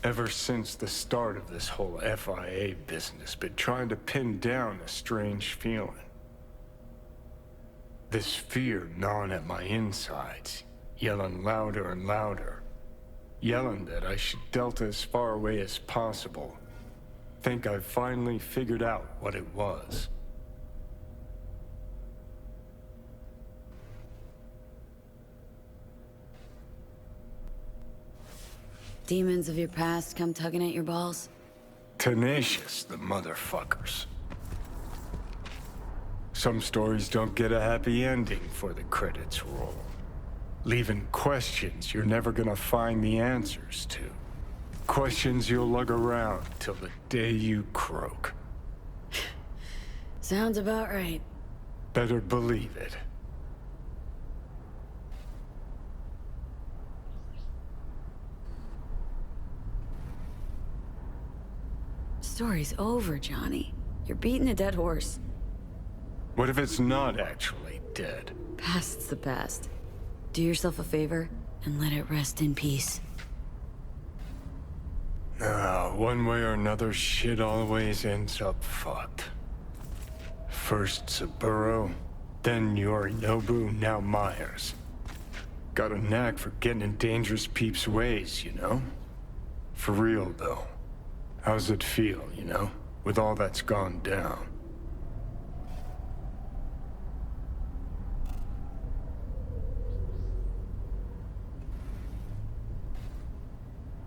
Ever since the start of this whole FIA business, been trying to pin down a strange feeling. This fear gnawing at my insides, yelling louder and louder. Yelling that I should delta as far away as possible. Think I've finally figured out what it was. Demons of your past come tugging at your balls? Tenacious, the motherfuckers. Some stories don't get a happy ending for the credits roll. Leaving questions you're never gonna find the answers to. Questions you'll lug around till the day you croak. Sounds about right. Better believe it. Story's over, Johnny. You're beating a dead horse. What if it's not actually dead? Past's the past. Do yourself a favor and let it rest in peace. One way or another, shit always ends up fucked. First Saburo, then Yorinobu, now Myers. Got a knack for getting in dangerous peeps' ways, you know? For real, though. How's it feel, you know? With all that's gone down.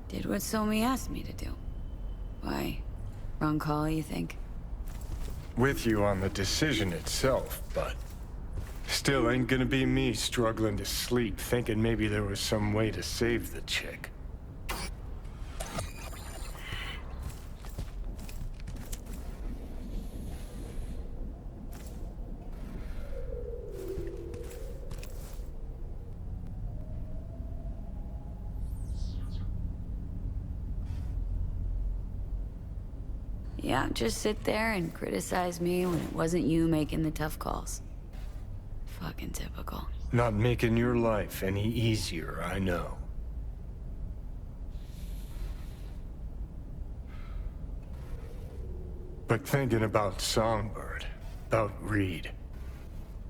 Did what Somi asked me to do. Why? Wrong call, you think? With you on the decision itself, but... Still ain't gonna be me struggling to sleep, thinking maybe there was some way to save the chick. Yeah, just sit there and criticize me when it wasn't you making the tough calls. Fucking typical. Not making your life any easier, I know. But thinking about Songbird, about Reed,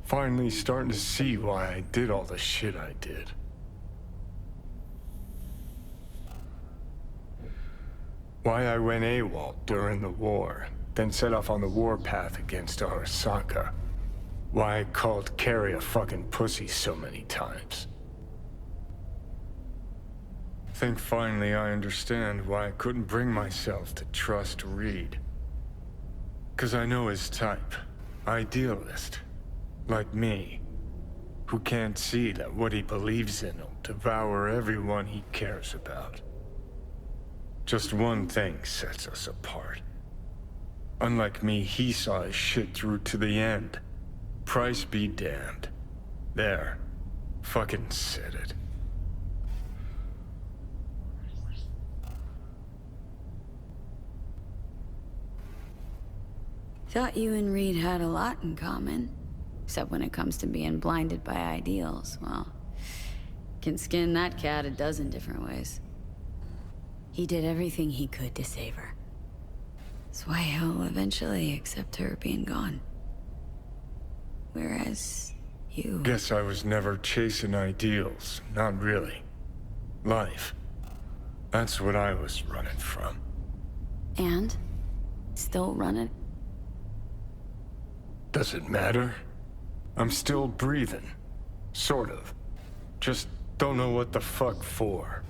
finally starting to see why I did all the shit I did. Why I went AWOL during the war, then set off on the warpath against Arasaka. Why I called Carrie a fucking pussy so many times. Think finally I understand why I couldn't bring myself to trust Reed. 'Cause I know his type. Idealist. Like me. Who can't see that what he believes in will devour everyone he cares about. Just one thing sets us apart. Unlike me, he saw his shit through to the end. Price be damned. There. Fucking said it. Thought you and Reed had a lot in common. Except when it comes to being blinded by ideals, well, can skin that cat a dozen different ways. He did everything he could to save her. That's why he'll eventually accept her being gone. Whereas you... Guess I was never chasing ideals. Not really. Life. That's what I was running from. And? Still running? Does it matter? I'm still breathing. Sort of. Just don't know what the fuck for.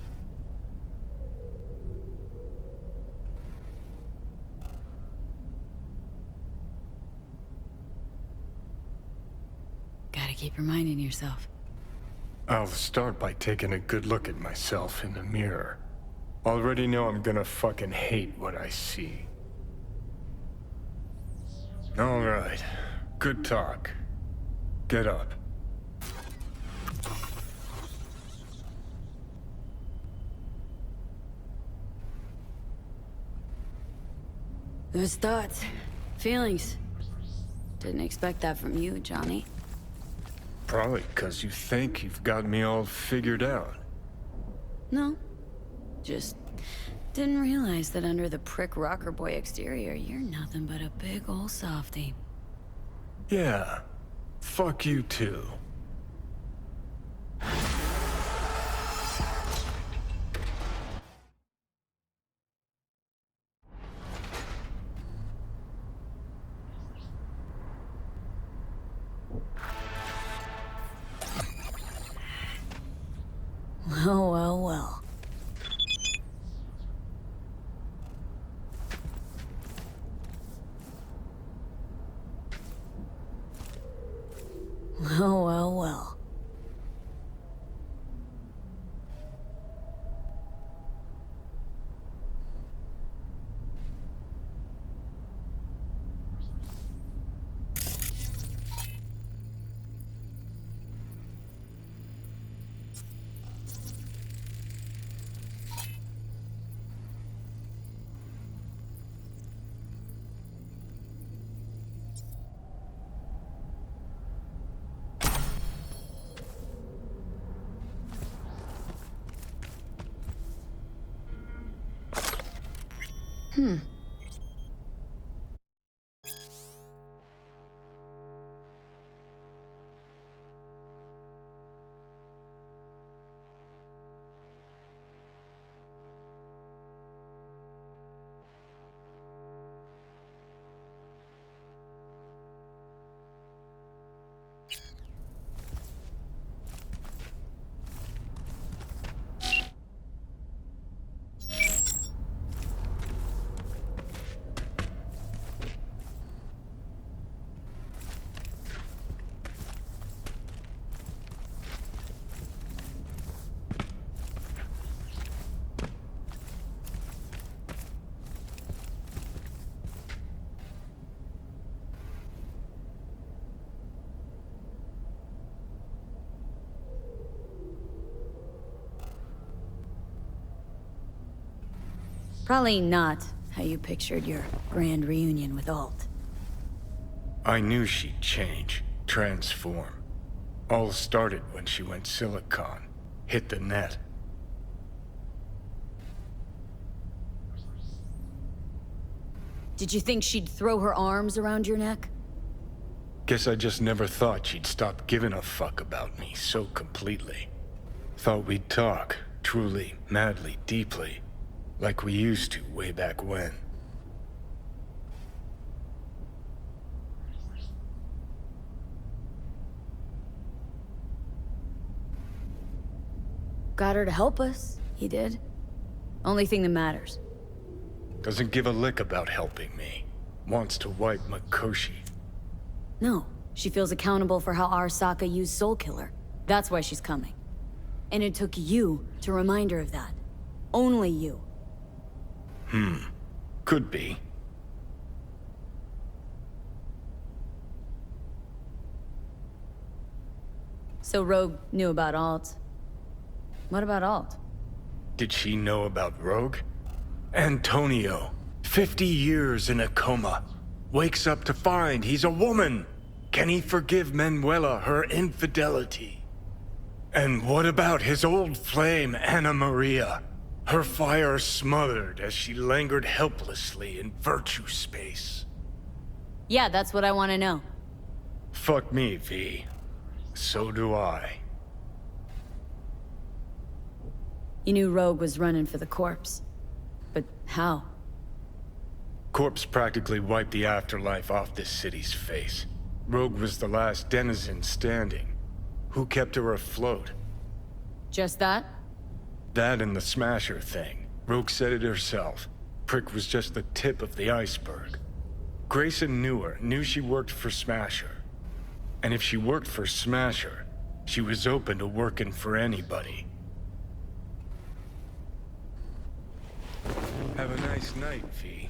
Gotta keep reminding yourself. I'll start by taking a good look at myself in the mirror. Already know I'm gonna fucking hate what I see. All right. Good talk. Get up. Those thoughts, feelings. Didn't expect that from you, Johnny. Probably because you think you've got me all figured out. No, just Didn't realize that under the prick rocker boy exterior, you're nothing but a big ol' softie. Yeah. Fuck you too. Well, well, well. Well, well, well. Probably not how you pictured your grand reunion with Alt. I knew she'd change, transform. All started when she went Silicon, hit the net. Did you think she'd throw her arms around your neck? Guess I just never thought she'd stop giving a fuck about me so completely. Thought we'd talk, truly, madly, deeply, like we used to way back when. Got her to help us. He did. Only thing that matters. Doesn't give a lick about helping me. Wants to wipe Makoshi. No, she feels accountable for how Arasaka used Soul Killer. That's why she's coming. And it took you to remind her of that. Only you. Could be. So Rogue knew about Alt. What about Alt? Did she know about Rogue? Antonio, 50 years in a coma. Wakes up to find he's a woman. Can he forgive Manuela her infidelity? And what about his old flame, Anna Maria? Her fire smothered as she lingered helplessly in virtue space. Yeah, that's what I want to know. Fuck me, V. So do I. You knew Rogue was running for the corpse. But how? Corpse practically wiped the afterlife off this city's face. Rogue was the last denizen standing. Who kept her afloat? Just that? That and the Smasher thing. Rogue said it herself. Prick was just the tip of the iceberg. Grayson knew her, knew she worked for Smasher. And if she worked for Smasher, she was open to working for anybody. Have a nice night, V.